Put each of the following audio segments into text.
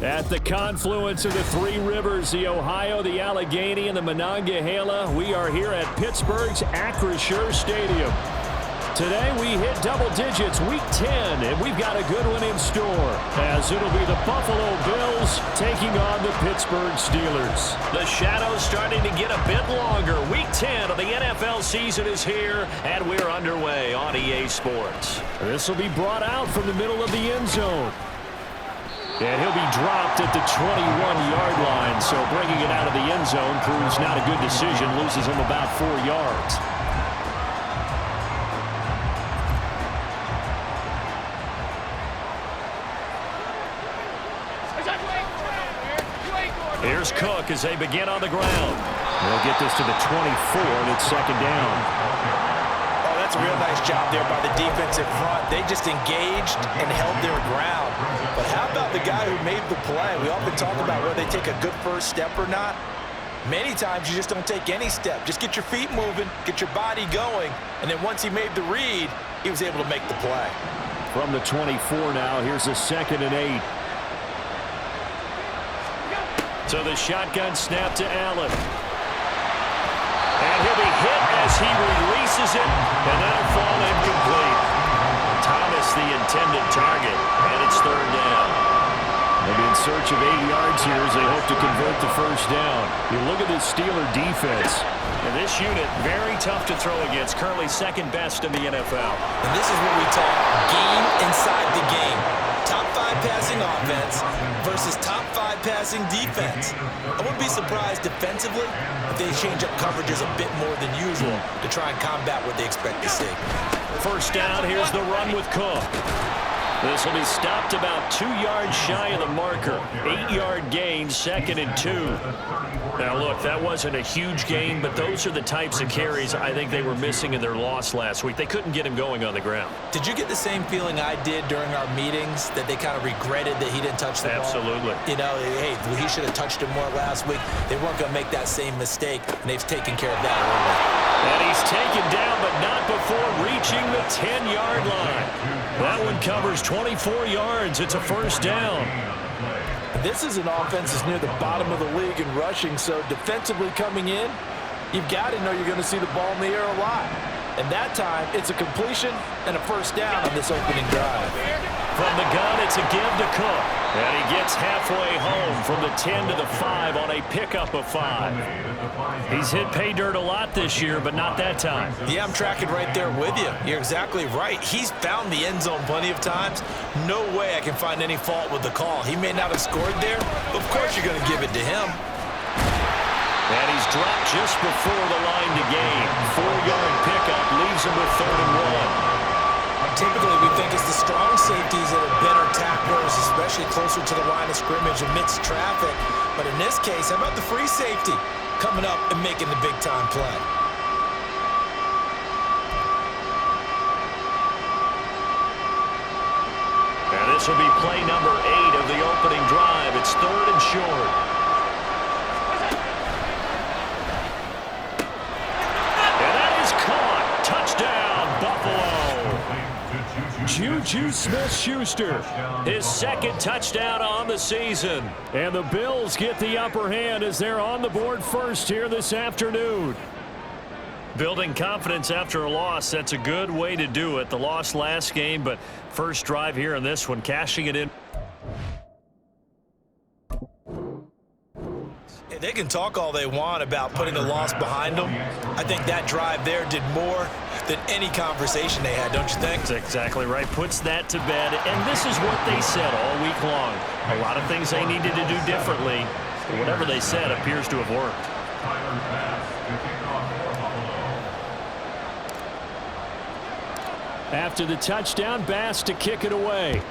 At the confluence of the three rivers, the Ohio, the Allegheny, and the Monongahela, we are here at Pittsburgh's Acrisure Stadium. Today we hit double digits, week 10, and we've got a good one in store, as it'll be the Buffalo Bills taking on the Pittsburgh Steelers. The shadow's starting to get a bit longer. Week 10 of the NFL season is here, and we're underway on EA Sports. This will be brought out from the middle of the end zone. And he'll be dropped at the 21-yard line, so bringing it out of the end zone proves not a good decision, loses him about 4 yards. Here's Cook as they begin on the ground. They'll get this to the 24, and it's second down. Oh, that's a real nice job there by the defensive front. They just engaged and held their ground. But how about the guy who made the play? We often talk about whether they take a good first step or not. Many times you just don't take any step. Just get your feet moving, get your body going, and then once he made the read, he was able to make the play. From the 24 now, here's a 2nd and 8. So the shotgun snap to Allen. And he'll be hit as he releases it, and that'll fall incomplete. Thomas the intended target, and it's third down. They'll be in search of 8 yards here as they hope to convert the first down. You look at this Steeler defense. And this unit, very tough to throw against, currently second best in the NFL. And this is what we talk game inside the game. Top 5 passing offense versus top 5 passing defense. I wouldn't be surprised defensively if they change up coverages a bit more than usual to try and combat what they expect to see. First down, here's the run with Cook. This will be stopped about 2 yards shy of the marker. 8-yard gain, 2nd and 2. Now, look, that wasn't a huge gain, but those are the types of carries I think they were missing in their loss last week. They couldn't get him going on the ground. Did you get the same feeling I did during our meetings, that they kind of regretted that he didn't touch the ball? Absolutely. You know, hey, he should have touched it more last week. They weren't going to make that same mistake, and they've taken care of that early. And he's taken down, but not before reaching the 10-yard line. That one covers 24 yards. It's a first down. This is an offense that's near the bottom of the league in rushing, so defensively coming in, you've got to know you're going to see the ball in the air a lot. And that time, it's a completion and a first down on this opening drive. From the gun, it's a give to Cook. And he gets halfway home from the 10 to the 5 on a pickup of 5. He's hit pay dirt a lot this year, but not that time. Yeah, I'm tracking right there with you. You're exactly right. He's found the end zone plenty of times. No way I can find any fault with the call. He may not have scored there, but of course you're going to give it to him. And he's dropped just before the line to gain. 4-yard pickup leaves him with 3rd and 1. Typically, we think it's the strong safeties that are better tacklers, especially closer to the line of scrimmage amidst traffic. But in this case, how about the free safety coming up and making the big-time play? And this will be play number 8 of the opening drive. It's 3rd and short. And that is caught. Touchdown, Buffalo. Juju Smith-Schuster, his 2nd touchdown on the season. And the Bills get the upper hand as they're on the board first here this afternoon. Building confidence after a loss, that's a good way to do it. The loss last game, but first drive here in this one, cashing it in. They can talk all they want about putting the loss behind them. I think that drive there did more than any conversation they had, don't you think? That's exactly right. Puts that to bed. And this is what they said all week long. A lot of things they needed to do differently. But whatever they said appears to have worked. After the touchdown, Bass to kick it away.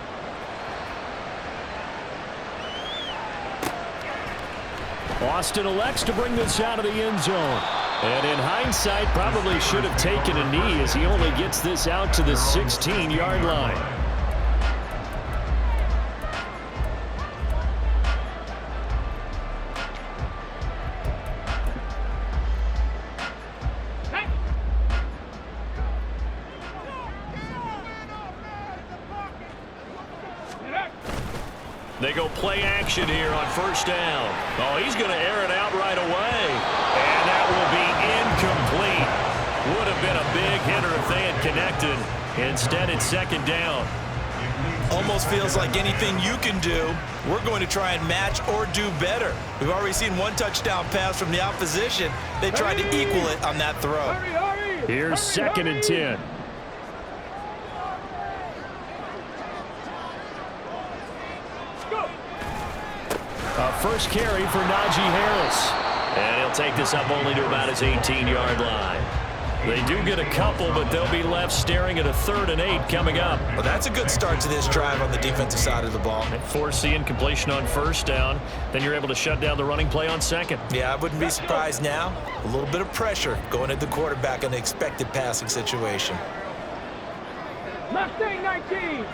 Austin elects to bring this out of the end zone. And in hindsight, probably should have taken a knee as he only gets this out to the 16-yard line. They go play action here on first down. Oh, he's going to air it out right away. And that will be incomplete. Would have been a big hitter if they had connected. Instead, it's second down. Almost feels like anything you can do, we're going to try and match or do better. We've already seen one touchdown pass from the opposition. They tried to equal it on that throw. Here's second and 10. A first carry for Najee Harris. And he'll take this up only to about his 18-yard line. They do get a couple, but they'll be left staring at a 3rd and 8 coming up. Well, that's a good start to this drive on the defensive side of the ball. Force the incompletion on first down. Then you're able to shut down the running play on second. Yeah, I wouldn't be surprised now. A little bit of pressure going at the quarterback in the expected passing situation. Mustang 19.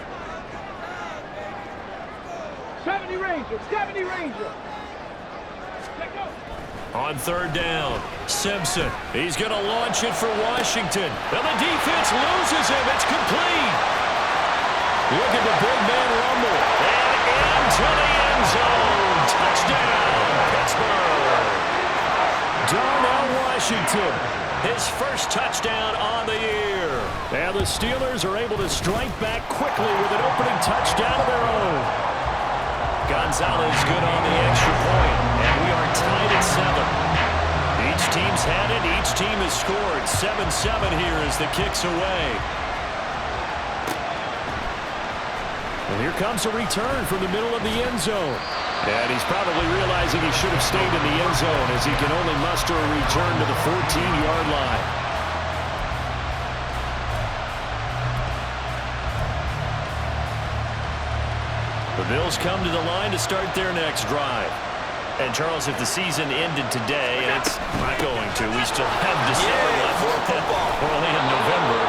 70 Ranger, 70 Ranger. Let go. On third down, Simpson. He's going to launch it for Washington. And the defense loses him. It's complete. Look at the big man rumble. And into the end zone. Touchdown, Pittsburgh. Darnell Washington, his first touchdown on the year. And the Steelers are able to strike back quickly with an opening touchdown of their own. Gonzalez good on the extra point, and we are tied at 7. Each team's had it. Each team has scored. 7-7 here as the kick's away. And here comes a return from the middle of the end zone. And he's probably realizing he should have stayed in the end zone as he can only muster a return to the 14-yard line. The Bills come to the line to start their next drive. And, Charles, if the season ended today, and it's not going to, we still have December left. We're only in November.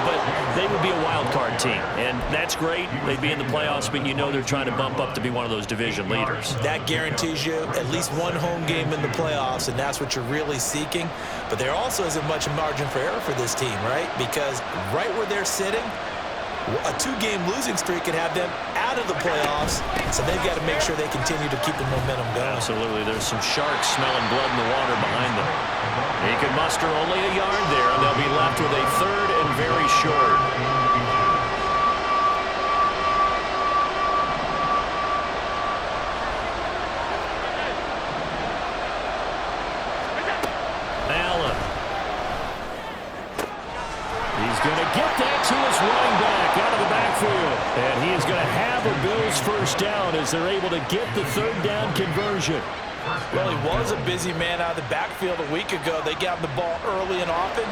But they would be a wild card team, and that's great. They'd be in the playoffs, but you know they're trying to bump up to be one of those division leaders. That guarantees you at least one home game in the playoffs, and that's what you're really seeking. But there also isn't much margin for error for this team, right? Because right where they're sitting, a 2-game losing streak could have them out of the playoffs, so they've got to make sure they continue to keep the momentum going. Absolutely. There's some sharks smelling blood in the water behind them. He can muster only a yard there, and they'll be left with a 3rd and very short. Allen. He's going to get that to his running back out of the backfield. And he is going to have a Bills first down as they're able to get the 3rd down conversion. Well, he was a busy man out of the backfield a week ago. They got him the ball early and often.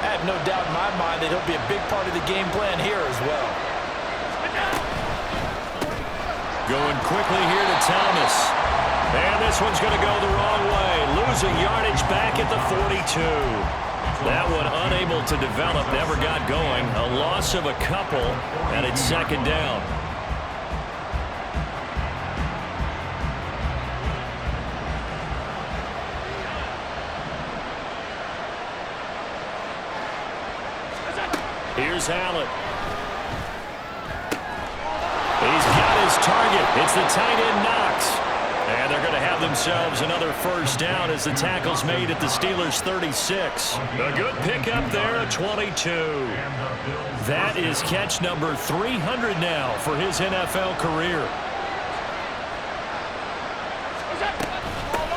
I have no doubt in my mind that he'll be a big part of the game plan here as well. Going quickly here to Thomas. And this one's going to go the wrong way. Losing yardage back at the 42. That one unable to develop, never got going. A loss of a couple, and it's second down. Here's Allen. He's got his target. It's the tight end Knox. And they're going to have themselves another first down as the tackle's made at the Steelers' 36. A good pickup there at 22. That is catch number 300 now for his NFL career.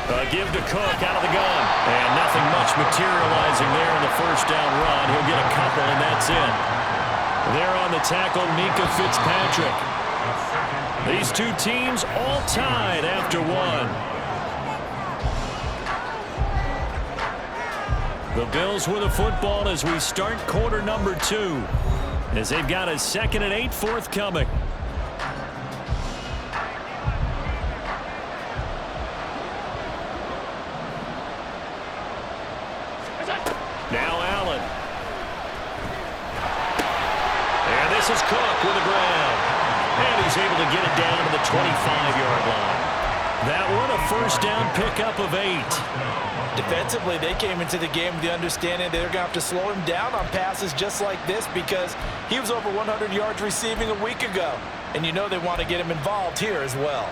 A give to Cook out of the gun. And nothing much materializing there in the first down run. He'll get a couple, and that's it. There on the tackle, Mika Fitzpatrick. These two teams all tied after one. The Bills with a football as we start quarter number 2. As they've got a 2nd and 8 forthcoming. Now Allen. And this is Cook with the ground. And he's able to get it down to the 25-yard line. That one a first down pickup of 8. Defensively, they came into the game with the understanding they're going to have to slow him down on passes just like this because he was over 100 yards receiving a week ago. And you know they want to get him involved here as well.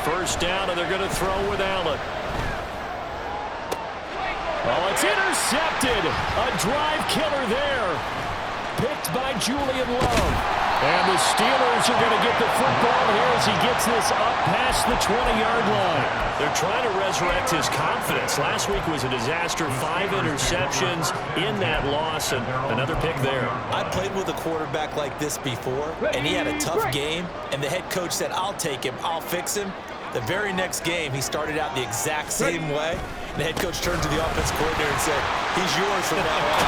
First down, and they're going to throw with Allen. Oh, it's intercepted. A drive killer there. Picked by Julian Love. And the Steelers are going to get the football here as he gets this up past the 20-yard line. They're trying to resurrect his confidence. Last week was a disaster. 5 interceptions in that loss, and another pick there. I played with a quarterback like this before, and he had a tough game, and the head coach said, I'll take him, I'll fix him. The very next game, he started out the exact same way. The head coach turned to the offense coordinator and said, he's yours from now on.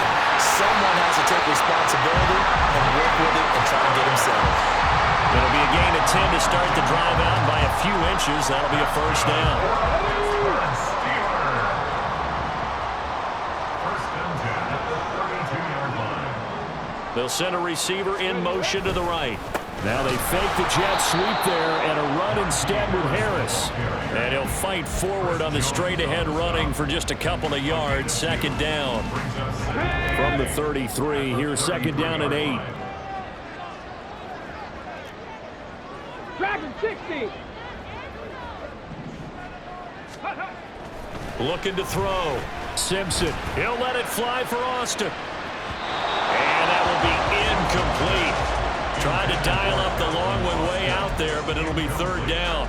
Someone has to take responsibility and work with it and try to get him settled. It'll be a gain of 10 to start the drive out by a few inches. That'll be a first down. They'll send a receiver in motion to the right. Now they fake the jet sweep there and a run instead with Harris. And he'll fight forward on the straight-ahead running for just a couple of yards. Second down from the 33. Here's second down and 8. Dragon 60. Looking to throw. Simpson. He'll let it fly for Austin. And that will be incomplete. Tried to dial up the long one way out there, but it'll be third down.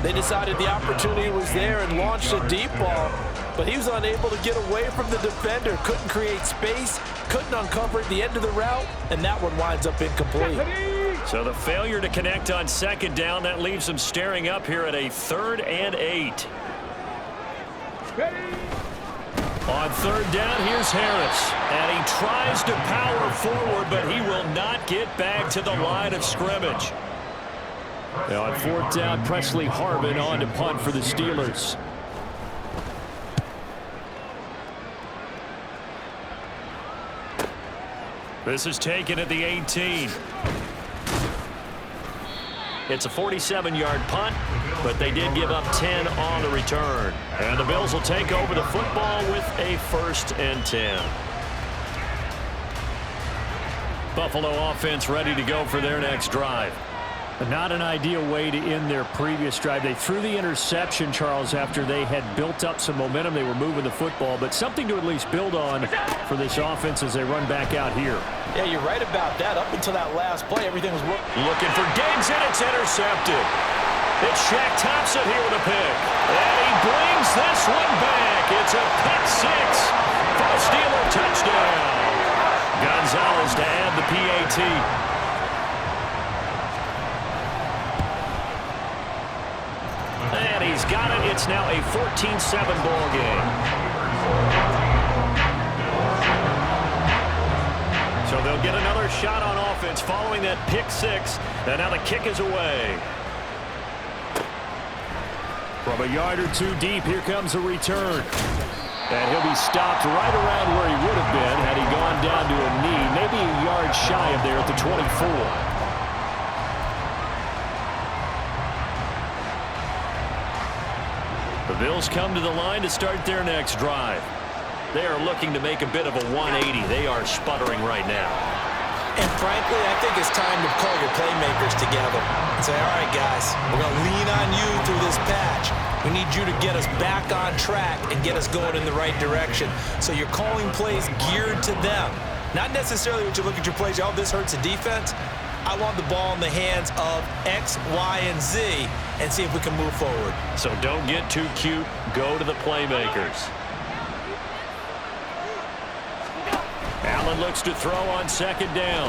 They decided the opportunity was there and launched a deep ball, but he was unable to get away from the defender. Couldn't create space, couldn't uncover at the end of the route, and that one winds up incomplete. So the failure to connect on second down, that leaves them staring up here at a 3rd and 8. On third down, here's Harris. And he tries to power forward, but he will not get back to the line of scrimmage. Now on fourth down, Presley Harvin on to punt for the Steelers. This is taken at the 18. It's a 47-yard punt, but they did give up 10 on the return. And the Bills will take over the football with a 1st and 10. Buffalo offense ready to go for their next drive. Not an ideal way to end their previous drive. They threw the interception, Charles, after they had built up some momentum. They were moving the football, but something to at least build on for this offense as they run back out here. Yeah, you're right about that. Up until that last play, everything was working. Looking for Diggs, and it's intercepted. It's Shaq Thompson here with a pick. And he brings this one back. It's a pick 6 for a Steeler touchdown. Gonzalez to add the PAT. And he's got it. It's now a 14-7 ball game. So they'll get another shot on offense following that pick 6. And now the kick is away. From a yard or two deep, here comes a return. And he'll be stopped right around where he would have been had he gone down to a knee, maybe a yard shy of there at the 24. The Bills come to the line to start their next drive. They are looking to make a bit of a 180. They are sputtering right now. And frankly, I think it's time to call your playmakers together and say, all right, guys, we're going to lean on you through this patch. We need you to get us back on track and get us going in the right direction. So you're calling plays geared to them. Not necessarily when you look at your plays, oh, this hurts the defense. I want the ball in the hands of X, Y, and Z and see if we can move forward. So don't get too cute. Go to the playmakers. Allen looks to throw on second down.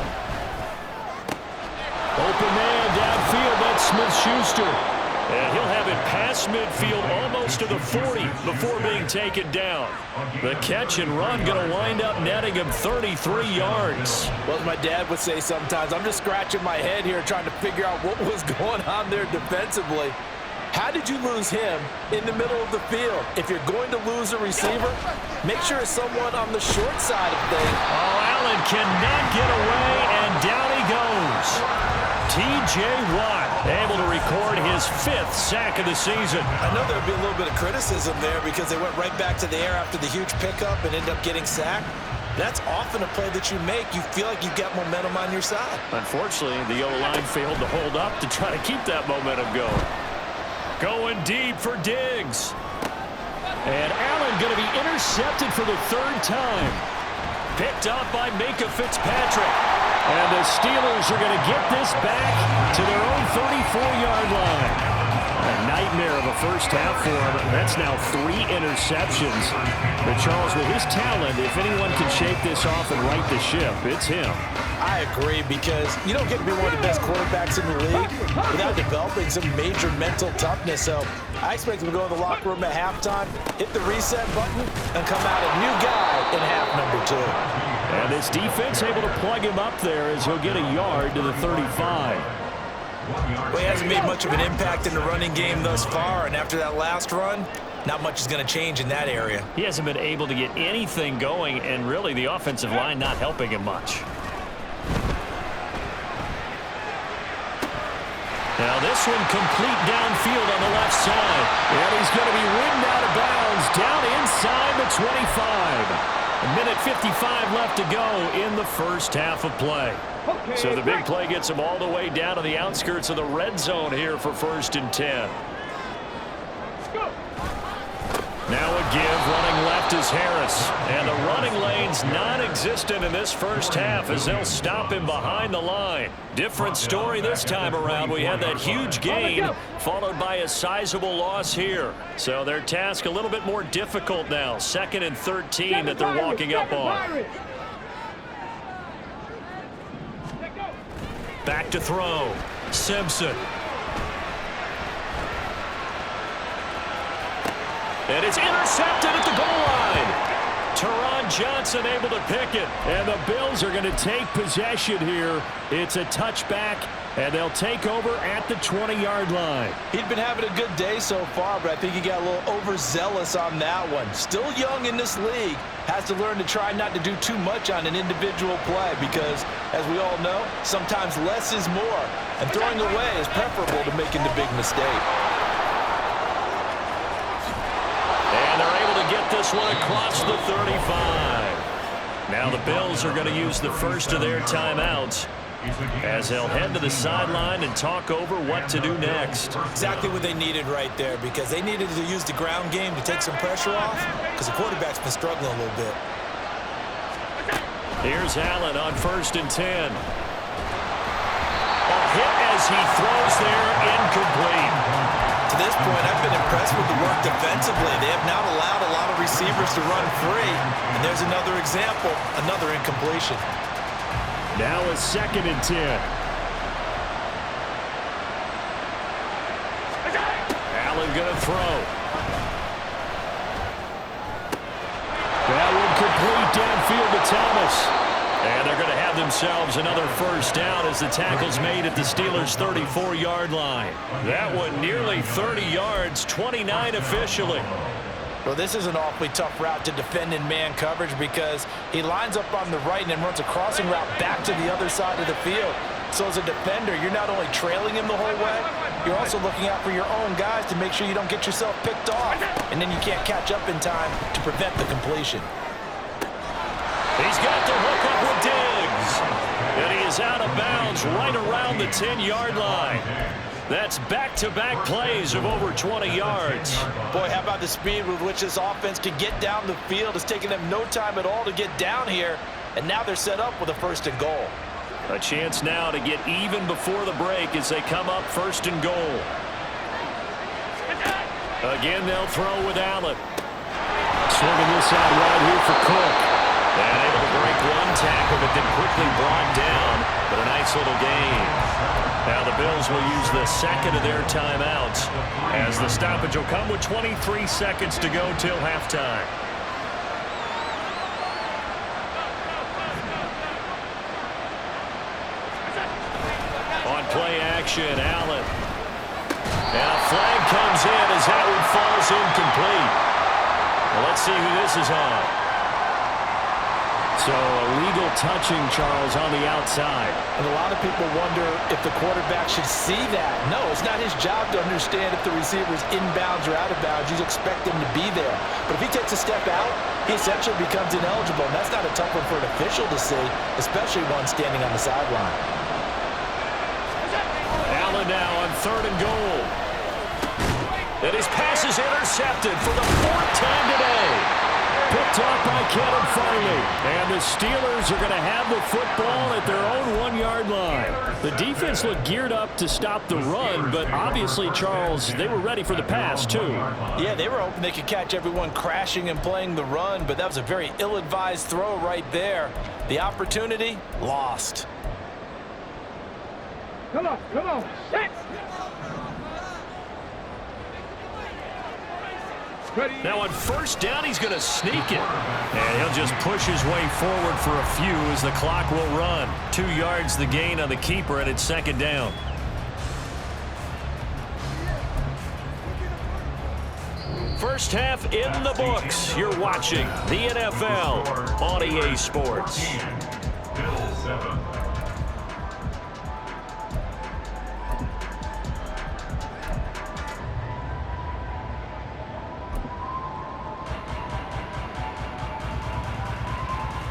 Open man downfield. That's Smith-Schuster. And he'll have it past midfield almost to the 40 before being taken down. The catch and run going to wind up netting him 33 yards. Well, as my dad would say sometimes, I'm just scratching my head here trying to figure out what was going on there defensively. How did you lose him in the middle of the field? If you're going to lose a receiver, make sure it's someone on the short side of things. Oh, Allen cannot get away, and down he goes. Steelers. T.J. Watt able to record his 5th sack of the season. I know there would be a little bit of criticism there because they went right back to the air after the huge pickup and ended up getting sacked. That's often a play that you make. You feel like you've got momentum on your side. Unfortunately, the O-line failed to hold up to try to keep that momentum going. Going deep for Diggs. And Allen going to be intercepted for the 3rd time. Picked up by Micah Fitzpatrick. And the Steelers are going to get this back to their own 34-yard line. A nightmare of a first half for him. That's now 3 interceptions. But Charles, with his talent, if anyone can shake this off and right the ship, it's him. I agree, because you don't get to be one of the best quarterbacks in the league without developing some major mental toughness. So I expect him to go in the locker room at halftime, hit the reset button, and come out a new guy in half number 2. And this defense able to plug him up there as he'll get a yard to the 35. Well, he hasn't made much of an impact in the running game thus far, and after that last run, not much is going to change in that area. He hasn't been able to get anything going, and really the offensive line not helping him much. Now this one complete downfield on the left side. And he's going to be ridden out of bounds down inside the 25. A minute 55 left to go in the first half of play. So the big play gets him all the way down to the outskirts of the red zone here for 1st and 10. Now a give, running left is Harris. And the running lane's non-existent in this first half as they'll stop him behind the line. Different story this time around. We had that huge gain followed by a sizable loss here. So their task a little bit more difficult now. 2nd and 13 that they're walking up on. Back to throw. Simpson. And it's intercepted at the goal line. Teron Johnson able to pick it. And the Bills are going to take possession here. It's a touchback, and they'll take over at the 20-yard line. He'd been having a good day so far, but I think he got a little overzealous on that one. Still young in this league. Has to learn to try not to do too much on an individual play because, as we all know, sometimes less is more. And throwing away is preferable to making the big mistake. And they're able to get this one across the 35. Now the Bills are going to use the first of their timeouts as they'll head to the sideline and talk over what to do next. Exactly what they needed right there, because they needed to use the ground game to take some pressure off because the quarterback's been struggling a little bit. Here's Allen on 1st and 10. A hit as he throws there, incomplete. To this point, I've been impressed with the work defensively. They have not allowed a lot of receivers to run free. And there's another example, another incompletion. Now a 2nd and 10. Allen going to throw. That one complete downfield to Thomas. And they're going to have themselves another first down as the tackle's made at the Steelers' 34-yard line. That one nearly 30 yards, 29 officially. Well, this is an awfully tough route to defend in man coverage because he lines up on the right and then runs a crossing route back to the other side of the field. So as a defender, you're not only trailing him the whole way, you're also looking out for your own guys to make sure you don't get yourself picked off. And then you can't catch up in time to prevent the completion. He's got the hook up with Diggs. And he is out of bounds right around the 10-yard line. That's back-to-back plays of over 20 yards. Boy, how about the speed with which this offense can get down the field? It's taken them no time at all to get down here. And now they're set up with a 1st and goal. A chance now to get even before the break as they come up 1st and goal. Again, they'll throw with Allen. Swinging this out right here for Cook. And able to break one tackle, but then quickly brought down. But a nice little gain. Now the Bills will use the 2nd of their timeouts as the stoppage will come with 23 seconds to go till halftime. On play action, Allen. And a flag comes in as that one falls incomplete. Well, let's see who this is on. So illegal touching, Charles, on the outside. And a lot of people wonder if the quarterback should see that. No, it's not his job to understand if the receiver's inbounds or out of bounds. You expect him to be there. But if he takes a step out, he essentially becomes ineligible. And that's not a tough one for an official to see, especially one standing on the sideline. Allen now on 3rd and goal. And his pass is intercepted for the 4th time today. Picked off by Kevin Farley. And the Steelers are going to have the football at their own 1-yard line. The defense looked geared up to stop the run, but obviously, Charles, they were ready for the pass, too. Yeah, they were hoping they could catch everyone crashing and playing the run, but that was a very ill-advised throw right there. The opportunity, lost. Come on, set! Ready. Now on 1st down, he's going to sneak it. And he'll just push his way forward for a few as the clock will run. 2 yards the gain on the keeper, and it's 2nd down. First half in the books. You're watching the NFL on EA Sports.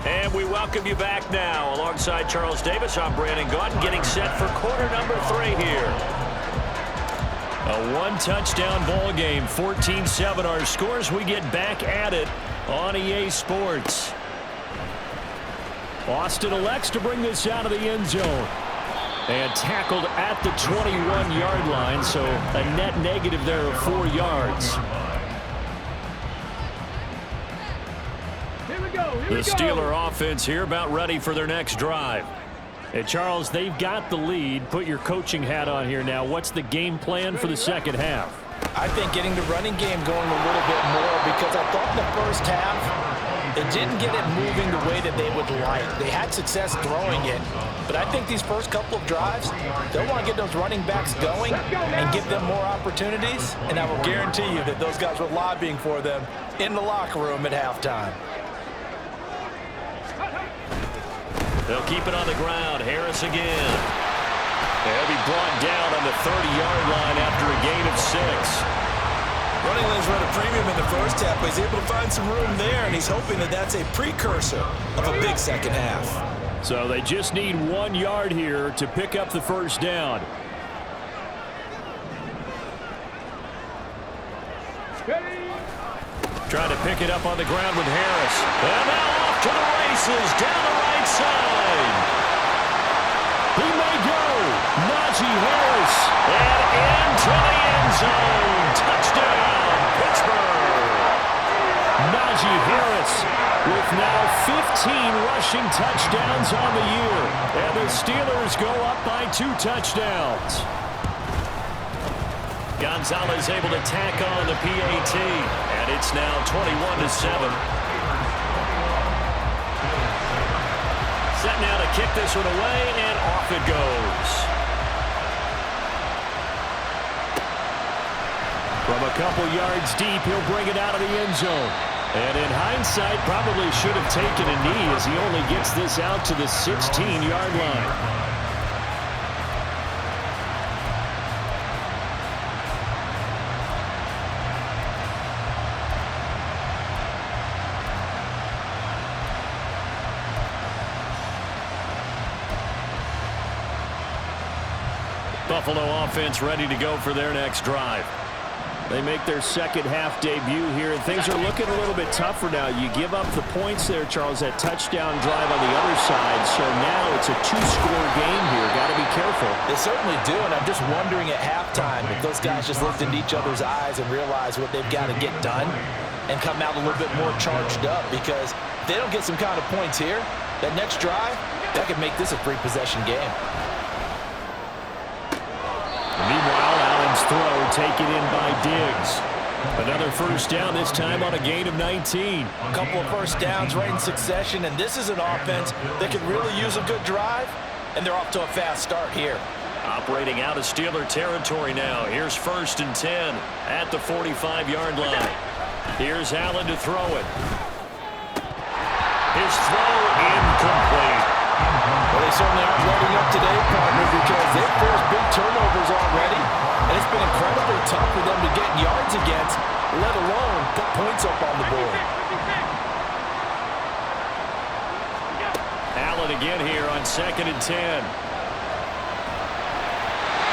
And we welcome you back now. Alongside Charles Davis, I'm Brandon Gaudin, getting set for quarter number 3 here. A 1-touchdown ball game, 14-7 our scores. We get back at it on EA Sports. Austin elects to bring this out of the end zone. And tackled at the 21-yard line, so a net negative there of 4 yards. The Steeler offense here about ready for their next drive. And Charles, they've got the lead. Put your coaching hat on here now. What's the game plan for the 2nd half? I think getting the running game going a little bit more, because I thought in the first half it didn't get it moving the way that they would like. They had success throwing it, but I think these first couple of drives, they'll want to get those running backs going and give them more opportunities, and I will guarantee you that those guys were lobbying for them in the locker room at halftime. They'll keep it on the ground. Harris again. They'll be brought down on the 30-yard line after a gain of 6. Running lanes were at a premium in the first half, but he's able to find some room there, and he's hoping that that's a precursor of a big second half. So they just need 1 yard here to pick up the 1st down. Trying to pick it up on the ground with Harris. And now off to the races down the right side. He may go. Najee Harris. And into the end zone. Touchdown, Pittsburgh. Najee Harris with now 15 rushing touchdowns on the year. And the Steelers go up by 2 touchdowns. Gonzalez able to tack on the PAT, and it's now 21-7. Set now to kick this one away, and off it goes. From a couple yards deep, he'll bring it out of the end zone. And in hindsight, probably should have taken a knee as he only gets this out to the 16-yard line. Buffalo offense ready to go for their next drive. They make their second half debut here, and things are looking a little bit tougher now. You give up the points there, Charles, that touchdown drive on the other side. So now it's a 2-score game here. Got to be careful. They certainly do, and I'm just wondering at halftime if those guys just looked into each other's eyes and realize what they've got to get done and come out a little bit more charged up, because if they don't get some kind of points here, that next drive, that could make this a 3-possession game. Meanwhile, Allen's throw taken in by Diggs. Another first down, this time on a gain of 19. A couple of first downs right in succession, and this is an offense that could really use a good drive, and they're off to a fast start here. Operating out of Steeler territory now. Here's 1st and 10 at the 45-yard line. Here's Allen to throw it. His throw incomplete. Well, they certainly aren't letting up today, partner, because they've forced big turnovers already, and it's been incredibly tough for them to get yards against, let alone put points up on the board. Allen again here on 2nd and 10.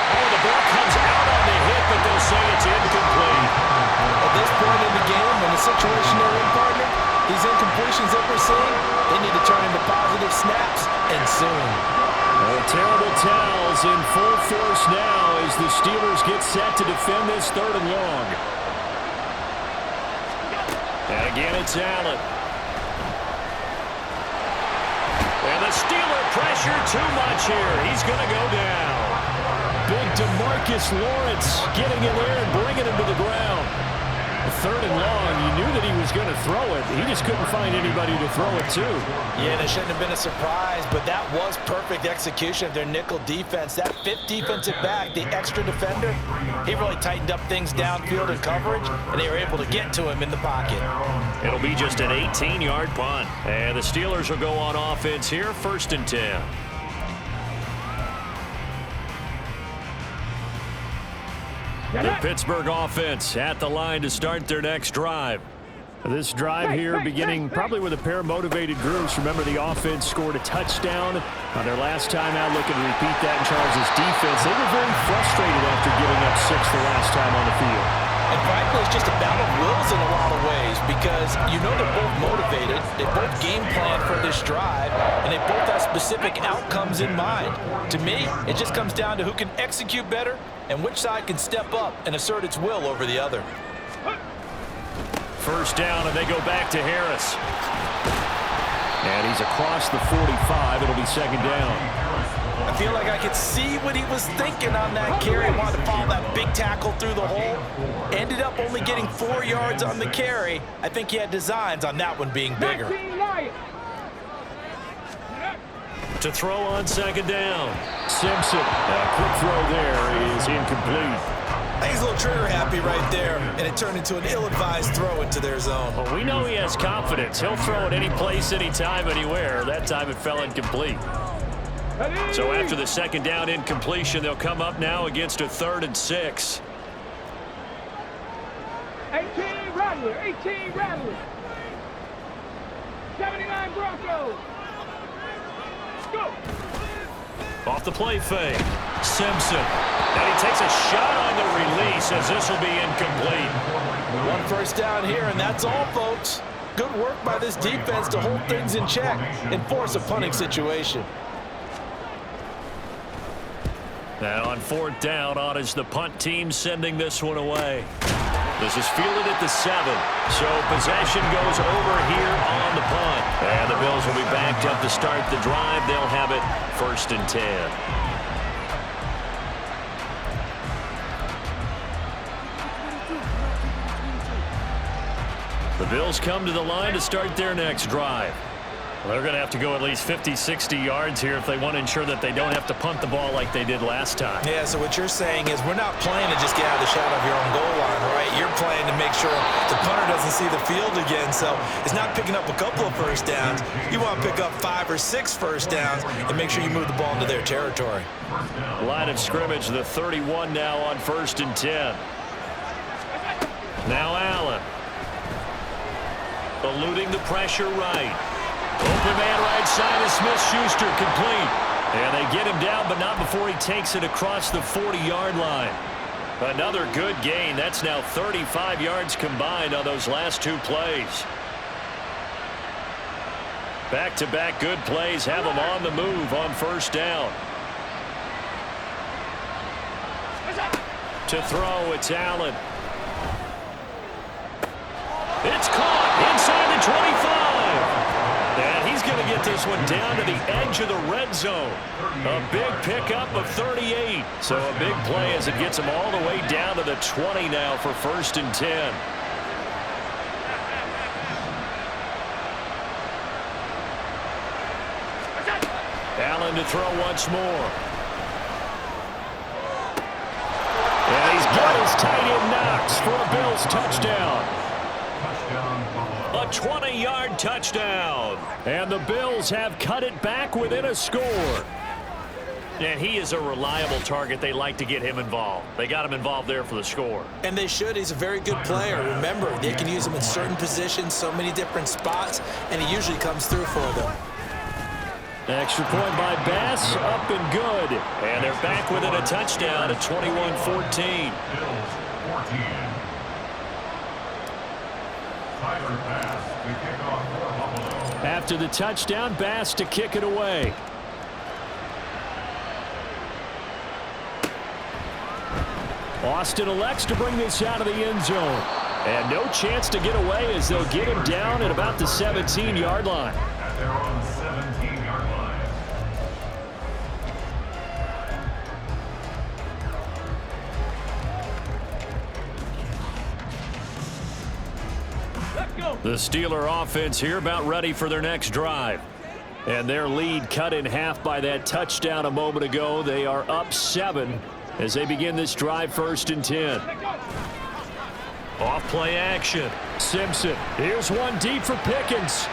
Oh, the ball comes out on the hit, but they'll say it's incomplete. At this point in the game, in the situation they're in, partner, these incompletions that we're seeing, they need to turn into positive snaps, and soon. Terrible towels in full force now as the Steelers get set to defend this 3rd and long. And again, it's Allen. And the Steeler pressure too much here. He's going to go down. Big DeMarcus Lawrence getting in there and bringing him to the ground. 3rd and long, you knew that he was going to throw it. He just couldn't find anybody to throw it to. Yeah, and it shouldn't have been a surprise, but that was perfect execution of their nickel defense. That 5th defensive back, the extra defender, he really tightened up things downfield in coverage, and they were able to get to him in the pocket. It'll be just an 18-yard punt. And the Steelers will go on offense here, 1st and 10. The Pittsburgh offense at the line to start their next drive. This drive here beginning probably with a pair of motivated groups. Remember, the offense scored a touchdown on their last time out, looking to repeat that in Charles' defense. They were very frustrated after giving up 6 the last time on the field. And frankly, it's just a battle of wills in a lot of ways because you know they're both motivated, they both game plan for this drive, and they both have specific outcomes in mind. To me, it just comes down to who can execute better and which side can step up and assert its will over the other. 1st down, and they go back to Harris. And he's across the 45. It'll be 2nd down. I feel like I could see what he was thinking on that carry. Wanted to follow that big tackle through the hole. Ended up only getting 4 yards on the carry. I think he had designs on that one being bigger. To throw on 2nd down. Simpson. A quick throw there is incomplete. He's a little trigger happy right there, and it turned into an ill-advised throw into their zone. Well, we know he has confidence. He'll throw it any place, anytime, anywhere. That time it fell incomplete. So after the 2nd down incompletion, they'll come up now against a 3rd and 6. 18 Rattler, 18 Rattler. 79 Broncos. Go. Off the play fake. Simpson. And he takes a shot on the release as this will be incomplete. 1 1st down here, and that's all, folks. Good work by this defense to hold things in check and force a punting situation. Now on 4th down, on is the punt team sending this one away. This is fielded at the 7. So possession goes over here on the punt. And the Bills will be backed up to start the drive. They'll have it 1st and 10. The Bills come to the line to start their next drive. Well, they're going to have to go at least 50, 60 yards here if they want to ensure that they don't have to punt the ball like they did last time. Yeah, so what you're saying is we're not playing to just get out of the shadow of your own goal line, right? You're playing to make sure the punter doesn't see the field again. So it's not picking up a couple of 1st downs. You want to pick up 5 or 6 1st downs and make sure you move the ball into their territory. Line of scrimmage, the 31 now on 1st and 10. Now Allen. Eluding the pressure right. Open man right side is Smith-Schuster, complete. And they get him down, but not before he takes it across the 40-yard line. Another good gain. That's now 35 yards combined on those last 2 plays. Back-to-back good plays have them on the move on 1st down. To throw, it's Allen. It's caught inside the 25. And he's going to get this one down to the edge of the red zone. A big pickup of 38. So a big play as it gets him all the way down to the 20 now for 1st and 10. Allen to throw once more. And he's got his tight end Knox for a Bills touchdown. A 20-yard touchdown. And the Bills have cut it back within a score. And he is a reliable target. They like to get him involved. They got him involved there for the score. And they should. He's a very good player. Remember, they can use him in certain positions, so many different spots, and he usually comes through for them. Extra point by Bass, up and good. And they're back within a touchdown at 21-14. After the touchdown, Bass to kick it away. Austin elects to bring this out of the end zone. And no chance to get away as they'll get him down at about the 17-yard line. At their own 17-yard line. Let's go. The Steeler offense here about ready for their next drive. And their lead cut in half by that touchdown a moment ago. They are up 7 as they begin this drive, 1st and 10. Off play action. Simpson. Here's one deep for Pickens.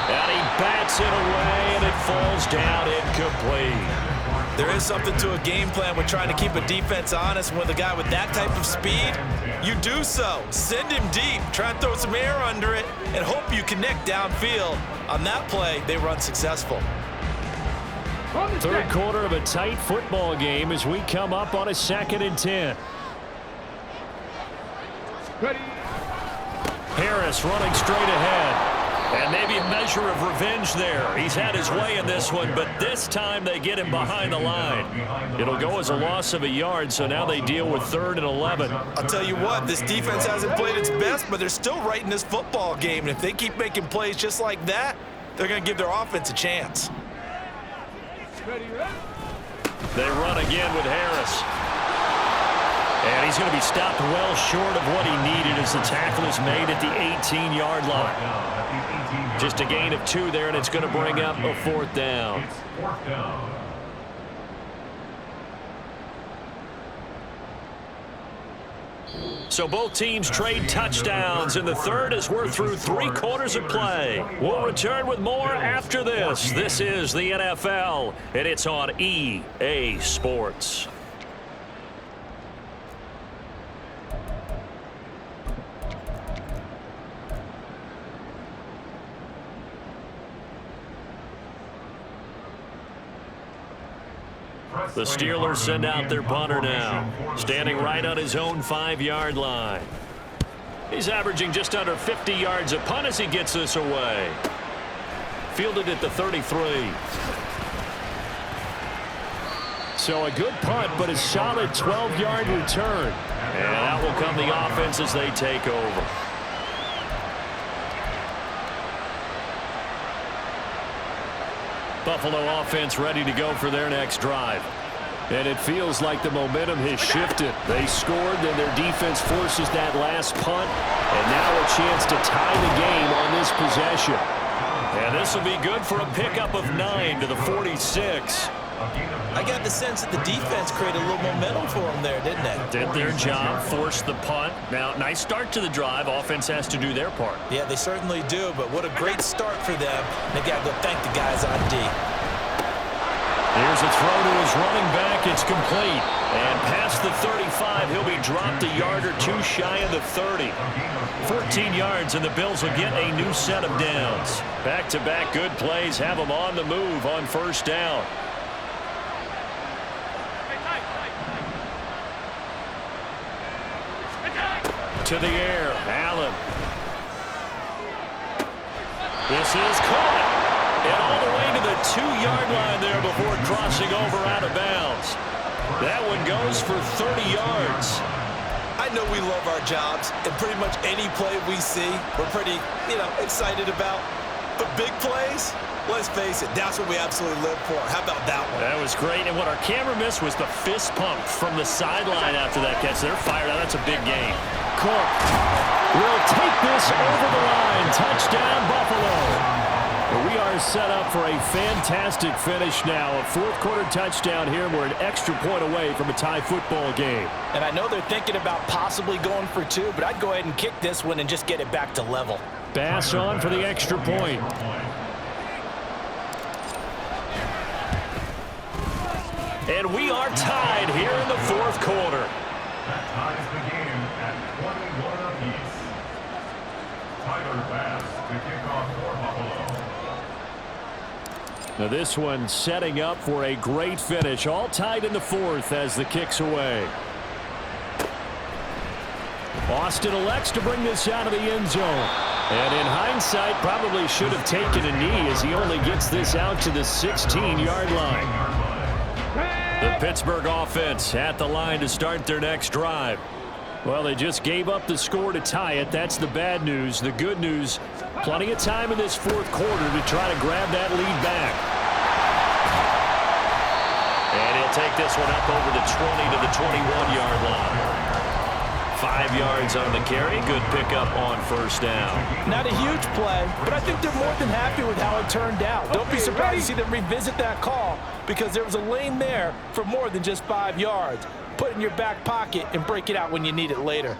And he bats it away, and it falls down incomplete. There is something to a game plan with trying to keep a defense honest. With a guy with that type of speed, you do so. Send him deep. Try and throw some air under it and hope you connect downfield. On that play, they run successful. Third quarter of a tight football game as we come up on a 2nd and 10. Ready. Harris running straight ahead. And maybe a measure of revenge there. He's had his way in this one, but this time they get him behind the line. It'll go as a loss of a yard, so now they deal with 3rd and 11. I'll tell you what, this defense hasn't played its best, but they're still right in this football game. And if they keep making plays just like that, they're going to give their offense a chance. Ready, ready. They run again with Harris. And he's going to be stopped well short of what he needed as the tackle is made at the 18-yard line. Just a gain of 2 there, and it's going to bring up a 4th down. It's 4th down. So both teams trade touchdowns in the third as we're through 3 quarters of play. We'll return with more after this. This is the NFL, and it's on EA Sports. The Steelers send out their punter now, standing right on his own 5-yard line. He's averaging just under 50 yards a punt as he gets this away. Fielded at the 33. So a good punt, but a solid 12-yard return. And out will come the offense as they take over. Buffalo offense ready to go for their next drive. And it feels like the momentum has shifted. They scored, then their defense forces that last punt. And now a chance to tie the game on this possession. And this will be good for a pickup of 9 to the 46. I got the sense that the defense created a little momentum for them there, didn't they? Did their job, forced the punt. Now, nice start to the drive. Offense has to do their part. Yeah, they certainly do, but what a great start for them. They got to go thank the guys on D. Here's a throw to his running back. It's complete. And past the 35, he'll be dropped a yard or 2 shy of the 30. 14 yards, and the Bills will get a new set of downs. Back-to-back good plays have them on the move on 1st down. To the air, Allen. This is caught. And all the way to the 2-yard line there before crossing over out of bounds. That one goes for 30 yards. I know we love our jobs, and pretty much any play we see, we're pretty, excited about. But big plays, let's face it, that's what we absolutely live for. How about that one? That was great, and what our camera missed was the fist pump from the sideline after that catch. They're fired out. That's a big game. Cook will take this over the line. Touchdown, Buffalo. We are set up for a fantastic finish now. A fourth-quarter touchdown here. We're an extra point away from a tie football game. And I know they're thinking about possibly going for two, but I'd go ahead and kick this one and just get it back to level. Bass on for the extra point. And we are tied here in the fourth quarter. That ties the game at 21 apiece. Tyler Bass to kick off for Buffalo. Now this one setting up for a great finish. All tied in the fourth as the kick's away. Austin elects to bring this out of the end zone. And in hindsight, probably should have taken a knee as he only gets this out to the 16-yard line. The Pittsburgh offense at the line to start their next drive. Well, they just gave up the score to tie it. That's the bad news. The good news, plenty of time in this fourth quarter to try to grab that lead back. And he'll take this one up over the 20 to the 21-yard line. 5 yards on the carry. Good pickup on first down. Not a huge play, but I think they're more than happy with how it turned out. Don't be surprised to see them revisit that call because there was a lane there for more than just 5 yards. Put it in your back pocket and break it out when you need it later.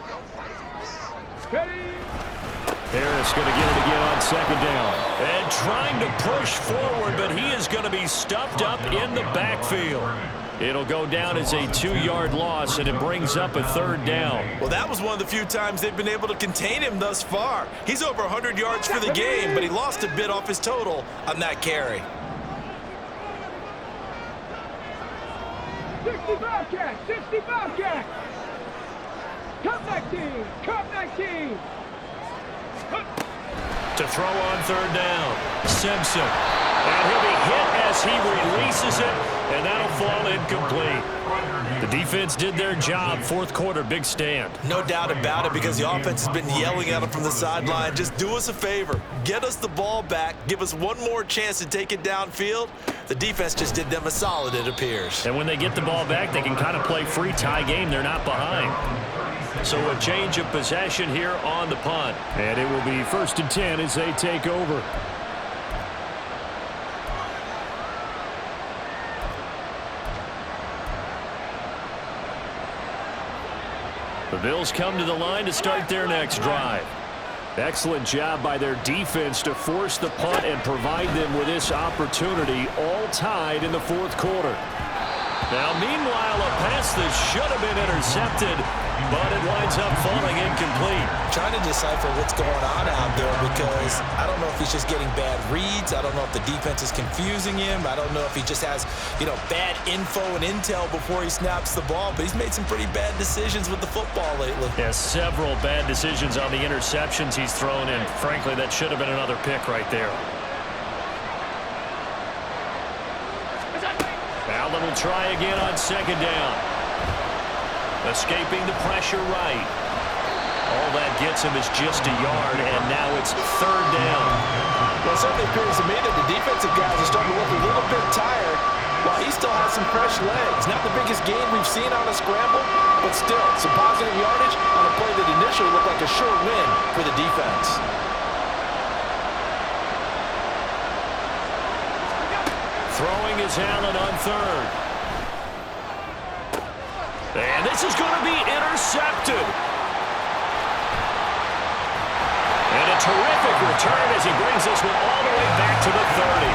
Harris going to get it again on second down. And trying to push forward, but he is going to be stuffed up in the backfield. It'll go down as a 2-yard loss, and it brings up a third down. Well, that was one of the few times they've been able to contain him thus far. He's over 100 yards for the game, but he lost a bit off his total on that carry. 65 catch, 65 catch. Come back team, come back team. To throw on third down, Simpson. And he'll be hit as he releases it, and that'll fall incomplete. The defense did their job. Fourth quarter, big stand. No doubt about it, because the offense has been yelling at him from the sideline. Just do us a favor. Get us the ball back. Give us one more chance to take it downfield. The defense just did them a solid, it appears. And when they get the ball back, they can kind of play free tie game. They're not behind. So a change of possession here on the punt. And it will be 1st and 10 as they take over. The Bills come to the line to start their next drive. Excellent job by their defense to force the punt and provide them with this opportunity, all tied in the fourth quarter. Now, meanwhile, a pass that should have been intercepted, but it winds up falling incomplete. Trying to decipher what's going on out there, because I don't know if he's just getting bad reads. I don't know if the defense is confusing him. I don't know if he just has, bad info and intel before he snaps the ball. But he's made some pretty bad decisions with the football lately. Yeah, several bad decisions on the interceptions he's thrown, and frankly, that should have been another pick right there. Allen will try again on second down. Escaping the pressure right. All that gets him is just a yard, and now it's third down. Well, it certainly appears to me that the defensive guys are starting to look a little bit tired while he still has some fresh legs. Not the biggest gain we've seen on a scramble, but still some positive yardage on a play that initially looked like a sure win for the defense. Throwing is Allen on third. And this is going to be intercepted. And a terrific return as he brings this one all the way back to the 30.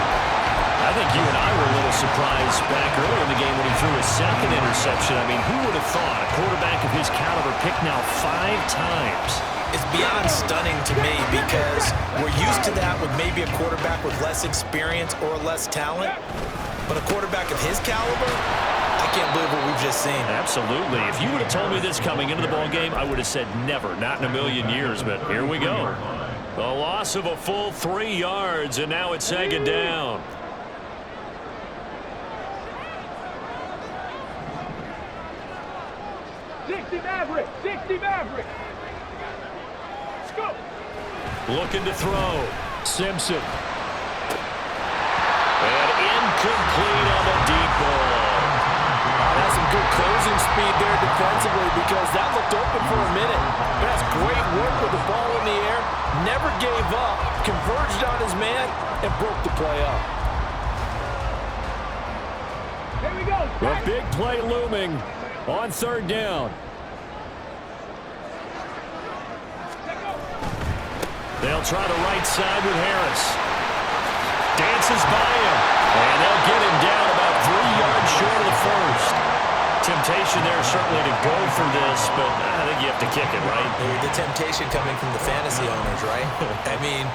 I think you and I were a little surprised back earlier in the game when he threw his second interception. I mean, who would have thought a quarterback of his caliber picked now 5 times? It's beyond stunning to me, because we're used to that with maybe a quarterback with less experience or less talent. But a quarterback of his caliber, I can't believe what we've just seen. Absolutely. If you would have told me this coming into the ball game, I would have said never, not in a million years. But here we go. The loss of a full 3 yards, and now it's second down. Maverick, 60 Maverick. Let's go. Looking to throw. Simpson. And incomplete on the deep ball. That's some good closing speed there defensively, because that looked open for a minute. But that's great work with the ball in the air. Never gave up. Converged on his man and broke the play up. Here we go. The big play looming on third down. They'll try the right side with Harris. Dances by him. And they'll get him down about 3 yards short of the first. Temptation there certainly to go for this, but I think you have to kick it, right? The temptation coming from the fantasy owners, right? I mean,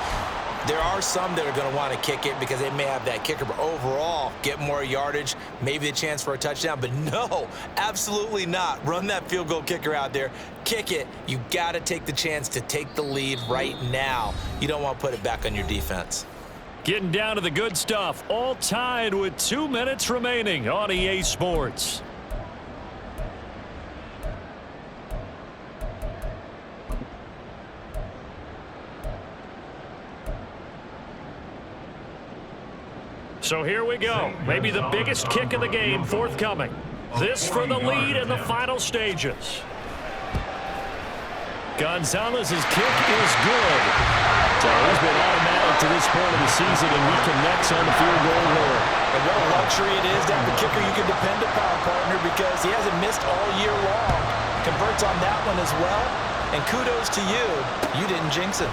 there are some that are going to want to kick it because they may have that kicker, but overall, get more yardage, maybe a chance for a touchdown. But no, absolutely not. Run that field goal kicker out there. Kick it. You got to take the chance to take the lead right now. You don't want to put it back on your defense. Getting down to the good stuff. All tied with 2 minutes remaining on EA Sports. So here we go. Maybe the biggest kick of the game forthcoming. This for the lead in the final stages. Gonzalez's kick is good. So he's been automatic to this point of the season, and he connects on the field goal line. And what a luxury it is to have a kicker you can depend upon, partner, because he hasn't missed all year long. Converts on that one as well. And kudos to you. You didn't jinx him.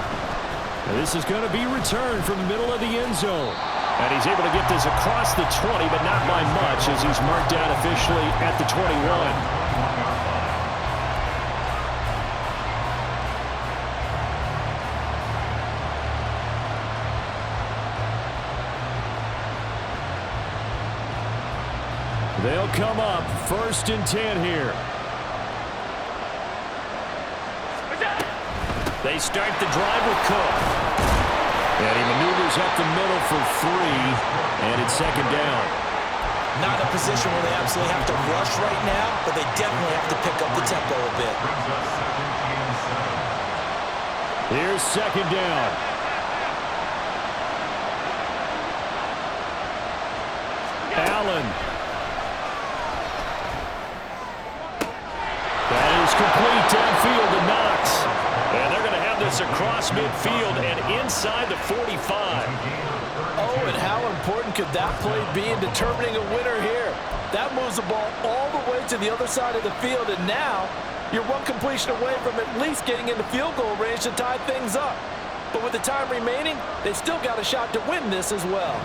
This is going to be returned from the middle of the end zone. And he's able to get this across the 20, but not by much, as he's marked down officially at the 21. They'll come up 1st and 10 here. They start the drive with Cook. And he maneuvers up the middle for 3, and it's 2nd down. Not a position where they absolutely have to rush right now, but they definitely have to pick up the tempo a bit. Here's 2nd down. Allen. That is complete downfield to Knox. And they're going to have this across midfield and inside the 45. Oh, and how important could that play be in determining a winner here? That moves the ball all the way to the other side of the field, and now you're one completion away from at least getting into field goal range to tie things up. But with the time remaining, they still got a shot to win this as well.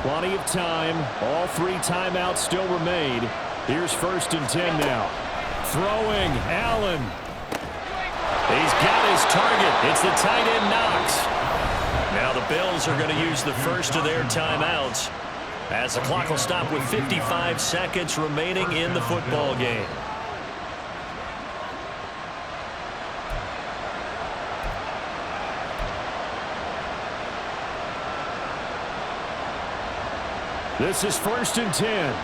Plenty of time. All 3 timeouts still remain. Here's 1st and 10 now. Throwing, Allen. He's got his target. It's the tight end, Knox. Now the Bills are going to use the first of their timeouts as the clock will stop with 55 seconds remaining in the football game. This is 1st and 10.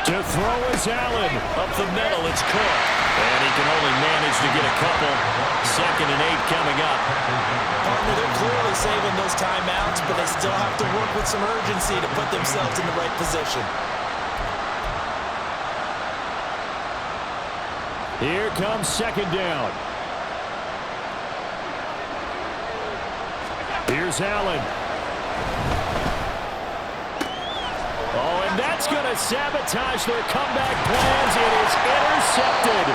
To throw is Allen. Up the middle, it's Cook. And he can only manage to get a couple. 2nd and 8 coming up. Partner, they're clearly saving those timeouts, but they still have to work with some urgency to put themselves in the right position. Here comes 2nd down. Here's Allen. Oh, and that's going to sabotage their comeback plans. It is intercepted.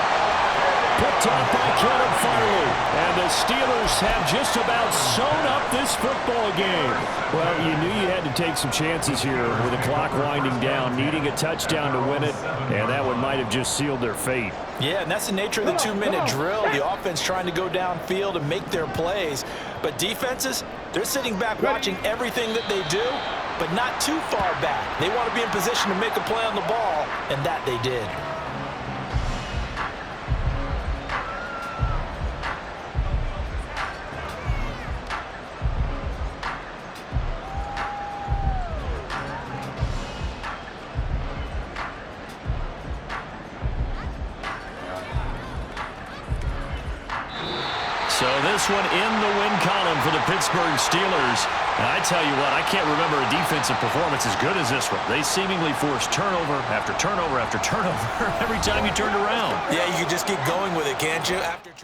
Picked off by Kevin Farley. And the Steelers have just about sewn up this football game. Well, you knew you had to take some chances here with the clock winding down, needing a touchdown to win it, and that one might have just sealed their fate. Yeah, and that's the nature of the 2-minute drill. The offense trying to go downfield and make their plays. But defenses, they're sitting back watching everything that they do, but not too far back. They want to be in position to make a play on the ball, and that they did. So this one in the win column for the Pittsburgh Steelers. And I tell you what, I can't remember a defensive performance as good as this one. They seemingly forced turnover after turnover after turnover every time you turned around. Yeah, you can just keep going with it, can't you? After